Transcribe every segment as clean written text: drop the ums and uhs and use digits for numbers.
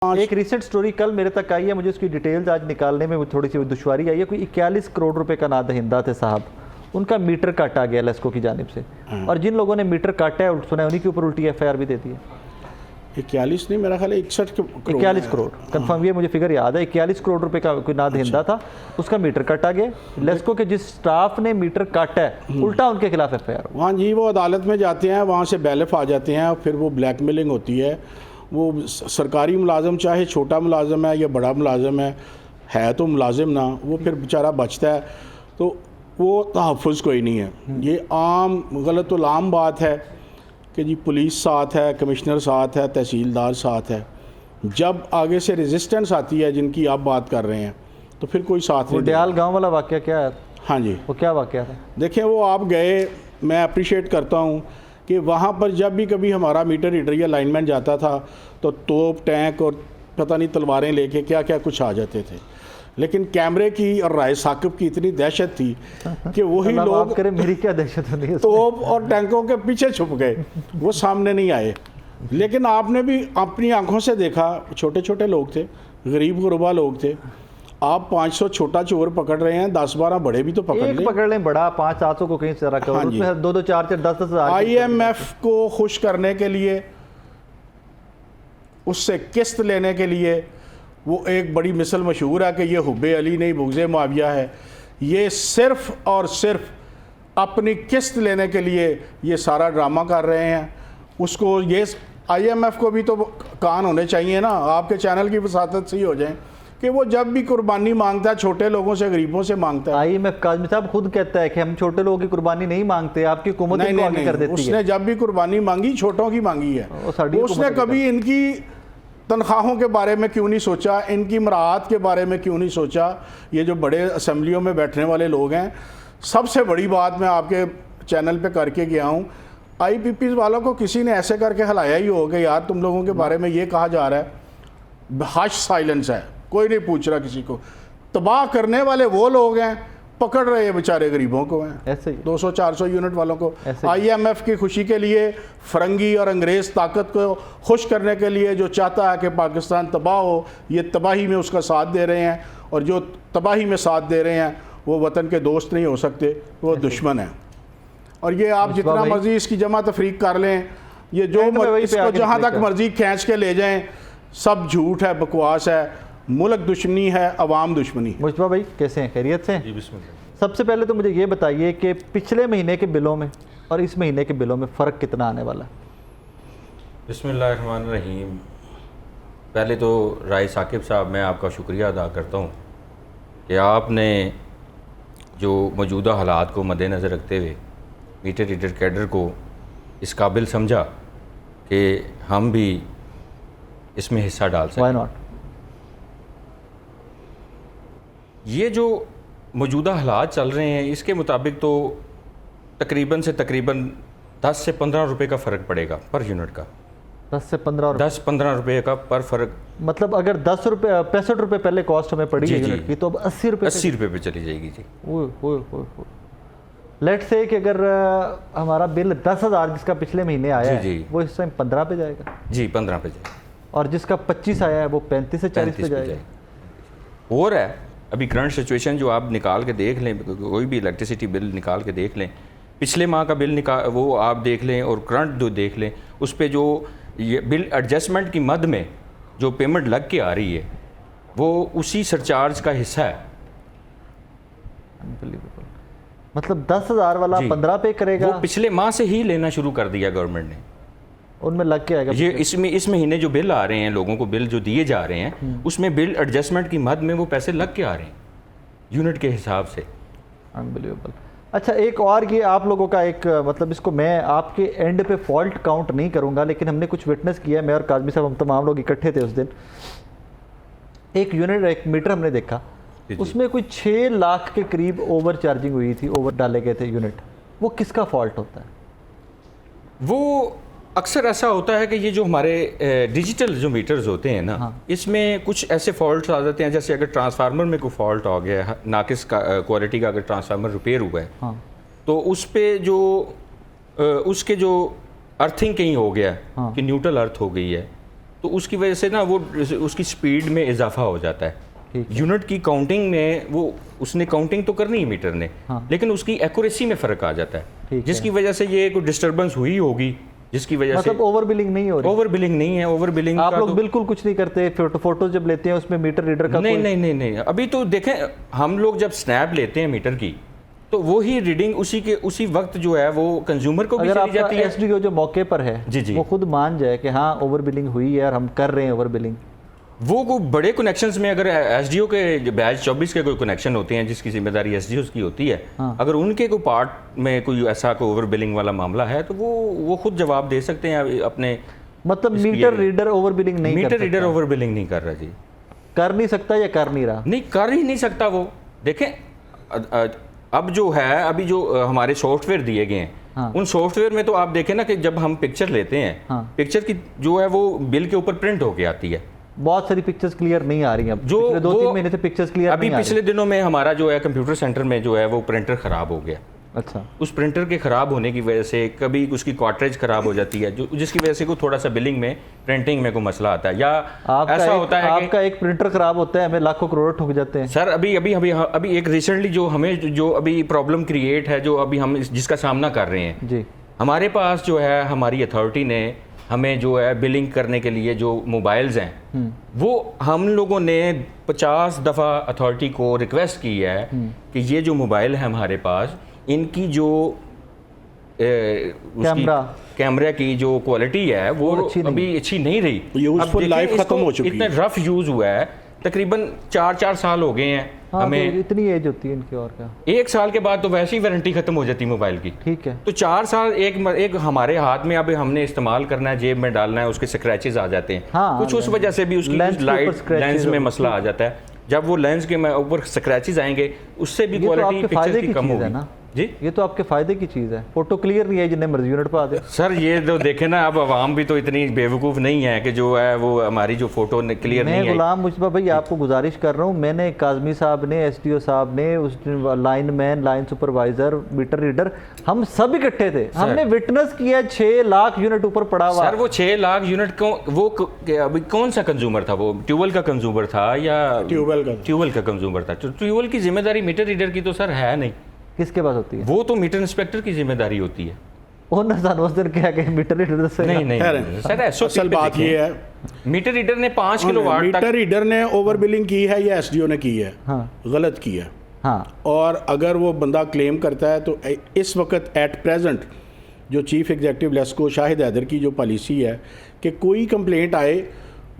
एक recent story कल मेरे तक आई है, मुझे उसकी डिटेल्स आज निकालने में थोड़ी सी दुश्वारी आई है। कोई 41 करोड़ रुपए का नादहिंदा थे साहब, उनका मीटर काटा गया लेस्को की जानिब से, और जिन लोगों ने मीटर काटा है सुना है उन्हीं के ऊपर उल्टी एफआईआर भी दे दी है। 41 नहीं, मेरा ख्याल है 41 करोड़ कंफर्म, ये मुझे फिगर याद है। 41 करोड़ रुपए का कोई नादहिंदा था, उसका मीटर काटा गया। लेस्को के जिस स्टाफ ने मीटर काटा है उल्टा उनके खिलाफ एफआईआर। वहाँ जी वो अदालत में जाते हैं, वहाँ से बैलेफ आ जाते हैं, फिर वो ब्लैकमेलिंग होती है। वो सरकारी मुलाजम चाहे छोटा मुलाजम है या बड़ा मुलाजम है तो मुलाजिम ना, वो फिर बेचारा बचता है, तो वो तहफ़्फ़ुज़ कोई नहीं है। ये आम गलत और आम बात है कि जी पुलिस साथ है, कमिश्नर साथ है, तहसीलदार साथ है। जब आगे से रेजिस्टेंस आती है जिनकी आप बात कर रहे हैं तो फिर कोई साथ नहीं। डयाल गाँव वाला वाक़या क्या है? हाँ जी, वो क्या वाक़या था? देखिए वो आप गए, मैं अप्रिशिएट करता हूँ कि वहाँ पर जब भी कभी हमारा मीटर रीडर या लाइनमैन जाता था तो तोप टैंक और पता नहीं तलवारें लेके क्या क्या कुछ आ जाते थे, लेकिन कैमरे की और राय साकिब की इतनी दहशत थी कि वही लोग करे, मेरी क्या दहशत होती है, तोप और टैंकों के पीछे छुप गए, वो सामने नहीं आए। लेकिन आपने भी अपनी आंखों से देखा, छोटे छोटे लोग थे, गरीब गुरबा लोग थे। आप 500 छोटा चोर पकड़ रहे हैं, 10-12 बड़े भी तो पकड़ लें बड़ा 500-700 को कहीं से रखा, हाँ जी, 2-2 4-4 10-10 हज़ार। IMF को खुश करने के लिए, उससे किस्त लेने के लिए, वो एक बड़ी मिसल मशहूर है कि ये हुब्बे अली नहीं बुग़्ज़े मुआविया है। ये सिर्फ़ और सिर्फ अपनी किस्त लेने के लिए ये सारा ड्रामा कर रहे हैं। उसको ये IMF को भी तो कान होने चाहिए ना, आपके चैनल की वसातत से ही हो जाए कि वो जब भी कुर्बानी मांगता है छोटे लोगों से, गरीबों से मांगता है। IMF काज़मी साहब खुद कहता है कि हम छोटे लोगों की कुर्बानी नहीं मांगते, आपकी हुकूमत इनको आगे कर देती है। उसने जब भी कुर्बानी मांगी छोटों की मांगी है। उसने कभी इनकी तनख्वाहों के बारे में क्यों नहीं सोचा, इनकी मराहत के बारे में क्यों नहीं सोचा। ये जो बड़े असम्बलियों में बैठने वाले लोग हैं, सबसे बड़ी बात मैं आपके चैनल पे करके गया हूँ, IPPs वालों को किसी ने ऐसे करके हिलाया ही हो कि यार तुम लोगों के बारे में ये कहा जा रहा है, हश साइलेंस है, कोई नहीं पूछ रहा किसी को। तबाह करने वाले वो लोग हैं, पकड़ रहे हैं बेचारे गरीबों को हैं, ऐसे 200-400 यूनिट वालों को। IMF की खुशी के लिए, फरंगी और अंग्रेज़ ताकत को खुश करने के लिए, जो चाहता है कि पाकिस्तान तबाह हो, ये तबाही में उसका साथ दे रहे हैं, और जो तबाही में साथ दे रहे हैं वो वतन के दोस्त नहीं हो सकते, वो दुश्मन हैं। और ये आप जितना मर्जी इसकी जमा तफरीक कर लें, ये जो इसको जहाँ तक मर्जी खींच के ले जाएं, सब झूठ है, बकवास है। मुल्क दुश्मनी है, अवाम दुश्मनी। मुस्तफा भाई कैसे हैं, खैरियत से? जी बिस्मिल्लाह। सबसे पहले तो मुझे ये बताइए कि पिछले महीने के बिलों में और इस महीने के बिलों में फ़र्क कितना आने वाला है? बिस्मिल्लाहिर्रहमानिर्रहीम। पहले तो राय साकिब साहब, मैं आपका शुक्रिया अदा करता हूँ कि आपने जो मौजूदा हालात को मद्देनज़र रखते हुए मीटर रीडर कैडर को इस काबिल समझा कि हम भी इसमें हिस्सा डाल सकें। Why not? ये जो मौजूदा हालात चल रहे हैं इसके मुताबिक तो तकरीबन 10 से 15 रुपए का फ़र्क पड़ेगा पर यूनिट का। 10 से 15 10-15 रुपए का पर फ़र्क। मतलब अगर 10 रुपये 65 रुपये पहले कॉस्ट हमें पड़ी है यूनिट की, तो अब 80 रुपये पे चली जाएगी जी। लेट्स से कि अगर हमारा बिल 10,000 जिसका पिछले महीने आया है, वो इस टाइम 15 पे जाएगा जी, 15 पे जाएगा, और जिसका 25 आया है वो 35 से 40 पे जाएगा। और है अभी करंट सिचुएशन जो आप निकाल के देख लें, कोई भी इलेक्ट्रिसिटी बिल निकाल के देख लें, पिछले माह का बिल वो आप देख लें और करंट जो देख लें, उस पर जो ये बिल एडजस्टमेंट की मद में जो पेमेंट लग के आ रही है वो उसी सरचार्ज का हिस्सा है। मतलब 10,000 वाला 15 पे करेगा, वो पिछले माह से ही लेना शुरू कर दिया गवर्नमेंट ने, उनमें लग के आएगा। ये इस महीने जो बिल आ रहे हैं, लोगों को बिल जो दिए जा रहे हैं, उसमें बिल एडजस्टमेंट की मद में वो पैसे लग के आ रहे हैं यूनिट के हिसाब से। अनबिलीवेबल। अच्छा, एक और ये आप लोगों का एक मतलब, इसको मैं आपके एंड पे फॉल्ट काउंट नहीं करूंगा, लेकिन हमने कुछ विटनेस किया, मैं और काज़मी साहब, हम तमाम लोग इकट्ठे थे उस दिन। एक यूनिट, एक मीटर हमने देखा, उसमें कोई 6 लाख के करीब ओवर चार्जिंग हुई थी, ओवर डाले गए थे यूनिट। वो किसका फॉल्ट होता है? वो अक्सर ऐसा होता है कि ये जो हमारे डिजिटल जो मीटर्स होते हैं ना, इसमें कुछ ऐसे फॉल्ट्स आ जाते हैं, जैसे अगर ट्रांसफार्मर में कोई फॉल्ट आ गया है, नाकिस क्वालिटी का अगर ट्रांसफार्मर रिपेयर हुआ है, तो उस पे जो उसके जो अर्थिंग कहीं हो गया कि न्यूट्रल अर्थ हो गई है, तो उसकी वजह से ना वो उसकी स्पीड में इजाफा हो जाता है। यूनिट की काउंटिंग में वो उसने काउंटिंग तो करनी है मीटर ने, लेकिन उसकी एक्यूरेसी में फ़र्क आ जाता है, जिसकी वजह से ये कोई डिस्टर्बेंस हुई होगी, जिसकी वजह मतलब से ओवर बिलिंग नहीं हो रही। ओवर बिलिंग नहीं है। ओवर बिलिंग आप लोग बिल्कुल कुछ नहीं करते, फोटो जब लेते हैं उसमें मीटर रीडर का नहीं। अभी तो देखें, हम लोग जब स्नैप लेते हैं मीटर की, तो वो ही रीडिंग उसी वक्त जो है वो कंज्यूमर को भी चली जाती है। एसडीओ जो मौके पर है जी वो खुद मान जाए कि हाँ ओवर बिलिंग हुई है और हम कर रहे हैं ओवर बिलिंग, वो को बड़े कनेक्शंस में अगर एसडीओ के बैच 24 के कोई कनेक्शन होते हैं जिसकी जिम्मेदारी एसडीओ की होती है, अगर उनके कोई पार्ट में कोई ऐसा कोई ओवर बिलिंग वाला मामला है तो वो खुद जवाब दे सकते हैं अपने। मतलब मीटर रीडर ओवर बिलिंग नहीं मीटर रीडर ओवर बिलिंग नहीं कर रहा जी, कर नहीं सकता या कर नहीं रहा? नहीं, कर ही नहीं सकता वो। देखें अब जो है, अभी जो हमारे सॉफ्टवेयर दिए गए हैं, उन सॉफ्टवेयर में तो आप देखें ना कि जब हम पिक्चर लेते हैं, पिक्चर की जो है वो बिल के ऊपर प्रिंट होके आती है। बहुत सारी पिक्चर्स क्लियर नहीं आ रही हैं, जो 2-3 महीने से पिक्चर्स क्लियर अभी पिछले दिनों में हमारा जो है कंप्यूटर सेंटर में जो है वो प्रिंटर खराब हो गया। अच्छा, उस प्रिंटर के ख़राब होने की वजह से कभी उसकी कार्ट्रिज ख़राब हो जाती है, जो जिसकी वजह से कोई थोड़ा सा बिलिंग में प्रिंटिंग में कोई मसला आता है, या ऐसा होता है आपका एक प्रिंटर ख़राब होता है, हमें लाखों करोड़ ठुक जाते हैं। सर अभी एक रिसेंटली जो हमें जो अभी प्रॉब्लम क्रिएट है, जो अभी हम जिसका सामना कर रहे हैं जी, हमारे पास जो है हमारी अथॉरिटी ने हमें जो है बिलिंग करने के लिए जो मोबाइल्स हैं वो हम लोगों ने 50 दफ़ा अथॉरिटी को रिक्वेस्ट की है कि ये जो मोबाइल है हमारे पास, इनकी जो कैमरा की जो क्वालिटी है वो अभी अच्छी नहीं रही, यूजफुल लाइफ खत्म हो चुकी है, इतना रफ यूज हुआ है, तकरीबन 4 साल हो गए हैं। हाँ, हमें इतनी एज होती है इनकी, और क्या 1 साल के बाद तो वैसे ही वारंटी खत्म हो जाती है मोबाइल की। ठीक है, तो 4 साल एक हमारे हाथ में अब हमने इस्तेमाल करना है, जेब में डालना है, उसके स्क्रैचेस आ जाते हैं। हाँ, कुछ उस वजह से भी उसकी लाइट लेंस में मसला आ जाता है। जब वो लेंस के ऊपर स्क्रैचेस आएंगे उससे भी क्वालिटी पिक्चर की कम होगी ना जी। ये तो आपके फायदे की चीज़ है, फोटो क्लियर नहीं है जिन्हें मर्जी यूनिट पर आ दे। सर ये तो देखे ना, अब आवाम भी तो इतनी बेवकूफ़ नहीं है कि जो है वो हमारी जो फोटो क्लियर नहीं है। मैं गुलाम मुस्तफा भाई आपको गुजारिश कर रहा हूँ, मैंने काज़मी साहब ने, एसडीओ साहब ने, उस line man, line supervisor, meter reader, हम सब इकट्ठे थे, हमने विटनेस किया 6 लाख यूनिट ऊपर पड़ा हुआ। सर वो 6 लाख यूनिट को वो अभी कौन सा कंज्यूमर था? वो ट्यूबवेल का कंज्यूमर था या ट्यूबवेल का कंज्यूमर था? तो ट्यूबवेल की जिम्मेदारी मीटर रीडर की तो सर है नहीं। किसके पास होती है? वो तो मीटर इंस्पेक्टर की जिम्मेदारी होती है। मीटर रीडर से नहीं सर, असल बात ये है, मीटर रीडर ने 5 किलोवाट मीटर रीडर ने ओवर बिलिंग की है या एसडीओ ने की है? गलत की है। और अगर वो बंदा क्लेम करता है तो इस वक्त एट प्रेजेंट जो चीफ एग्जीक्यूटिव लेस्को शाहिद हैदर की जो पॉलिसी है कि कोई कंप्लेंट आए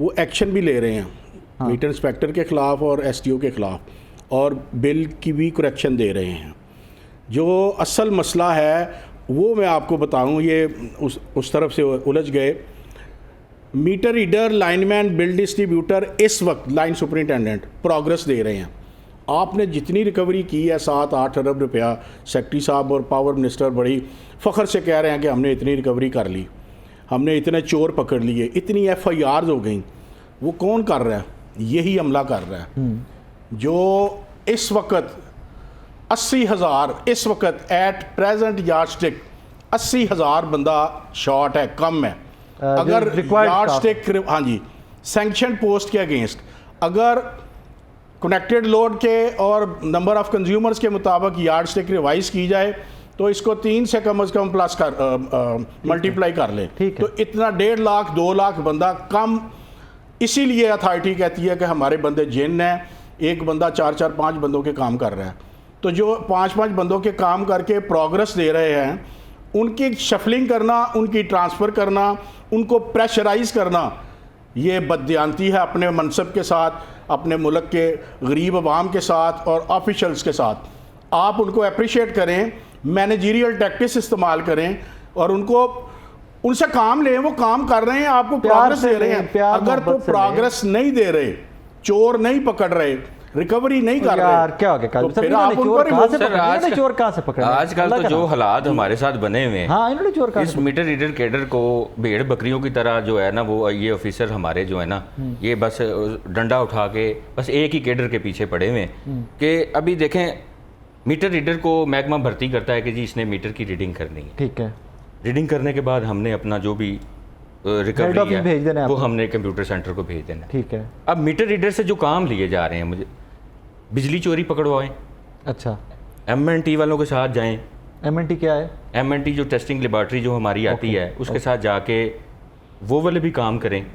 वो एक्शन भी ले रहे हैं, मीटर इंस्पेक्टर के ख़िलाफ़ और एसडीओ के ख़िलाफ़, और बिल की भी करेक्शन दे रहे हैं। जो असल मसला है वो मैं आपको बताऊं, ये उस तरफ से उलझ गए। Meter reader, lineman, bill distributor इस वक्त लाइन सुपरिटेंडेंट प्रोग्रेस दे रहे हैं। आपने जितनी रिकवरी की है 7-8 अरब रुपया, सेक्रेटरी साहब और पावर मिनिस्टर बड़ी फ़ख्र से कह रहे हैं कि हमने इतनी रिकवरी कर ली, हमने इतने चोर पकड़ लिए, इतनी FIRs हो गई। वो कौन कर रहा है? यही अमला कर रहा है जो इस वक्त 80,000 इस वक्त एट प्रेजेंट यार्डस्टिक 80,000 बंदा शॉर्ट है, कम है। अगर यार्डस्टिक, हाँ जी, सैंक्शन पोस्ट के अगेंस्ट अगर कनेक्टेड लोड के और नंबर ऑफ कंज्यूमर्स के मुताबिक यार्डस्टिक रिवाइज की जाए तो इसको 3 से कम प्लस कर मल्टीप्लाई कर ले, तो इतना 1.5 लाख 2 लाख बंदा कम। इसीलिए अथॉरिटी कहती है कि हमारे बंदे जिन हैं, एक बंदा 4-4-5 बंदों के काम कर रहा है। तो जो 5-5 बंदों के काम करके प्रोग्रेस दे रहे हैं, उनकी शफलिंग करना, उनकी ट्रांसफ़र करना, उनको प्रेशराइज करना, ये बददियानती है अपने मनसब के साथ, अपने मुल्क के गरीब अवाम के साथ और ऑफिशल्स के साथ। आप उनको अप्रिशिएट करें, मैनेजरियल टैक्टिक्स इस्तेमाल करें और उनको उनसे काम लें। वो काम कर रहे हैं, आपको प्रोग्रेस दे रहे हैं। अगर तो प्रोग्रेस नहीं दे रहे, चोर नहीं पकड़ रहे, रिकवरी नहीं कर रहे, क्या हो गया? तो फिर आप चोर कहां से पकड़े? आजकल तो जो हालात हमारे साथ बने हुए हैं, हाँ, इन्होंने चोर इस मीटर रीडर कैडर को भेड़ बकरियों की तरह जो है ना, वो ये ऑफिसर हमारे जो है ना, ये बस डंडा उठा के बस एक ही कैडर के पीछे पड़े हुए कि अभी देखें, मीटर रीडर को महकमा भर्ती करता है कि जी इसने मीटर की रीडिंग करनी है। ठीक है, रीडिंग करने के बाद हमने अपना जो भी रिकवरी office भेज देना है है वो आपको। हमने कंप्यूटर सेंटर को भेज देना है। ठीक है। अब मीटर रीडर से जो काम लिए जा रहे हैं, मुझे बिजली चोरी पकड़वाएं, अच्छा, MNT वालों के साथ जाएं। MNT क्या है? MNT जो टेस्टिंग लेबॉर्ट्री जो हमारी आती है उसके साथ जाके वो वाले भी काम करें।